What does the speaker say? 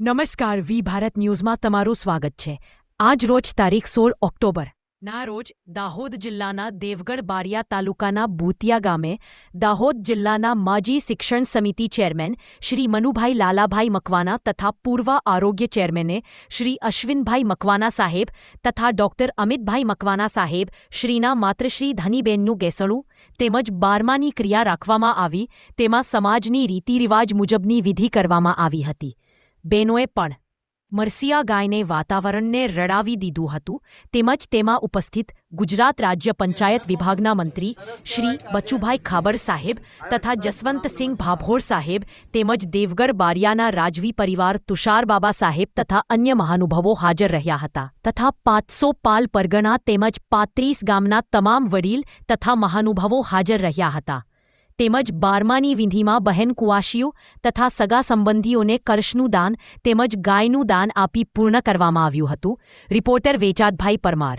નમસ્કાર વી ભારત ન્યૂઝમાં તમારું સ્વાગત છે। આજ રોજ તારીખ 16 ઓક્ટોબર ના રોજ દાહોદ જિલ્લાના દેવગઢ બારિયા તાલુકાના ભૂતિયા ગામે દાહોદ જિલ્લાના માજી શિક્ષણ સમિતિ ચેરમેન શ્રી મનુભાઈ લાલાભાઈ મકવાના તથા પૂર્વ આરોગ્ય ચેરમેને શ્રી અશ્વિનભાઈ મકવાના સાહેબ તથા ડોક્ટર અમિતભાઈ મકવાના સાહેબ શ્રીના માતૃશ્રી ધનીબેનનું ગેસણું તેમજ 12માની ક્રિયા રાખવામાં આવી, તેમાં સમાજની રીતિરિવાજ મુજબની વિધિ કરવામાં આવી હતી। બેનોએ પણ મરસિયા ગાયને વાતાવરણને રડાવી દીધું હતું, તેમજ તેમાં ઉપસ્થિત ગુજરાત રાજ્ય પંચાયત વિભાગના મંત્રી શ્રી બચુભાઈ ખાબર સાહેબ તથા જસવંતસિંહ ભાભોર સાહેબ તેમજ દેવગઢ બારિયાના રાજવી પરિવાર તુષારબાબા સાહેબ તથા અન્ય મહાનુભાવો હાજર રહ્યા હતા તથા 500 પાલ પરગણા તેમજ 35 ગામના તમામ વડીલ તથા મહાનુભાવો હાજર રહ્યા હતા। તેમજ 12માની વિધિમાં બહેન કુવાશીઓ તથા સગા સંબંધીઓને કળશનું દાન તેમજ ગાયનું દાન આપી પૂર્ણ કરવામાં આવ્યું હતું। રિપોર્ટર વેચાતભાઈ પરમાર।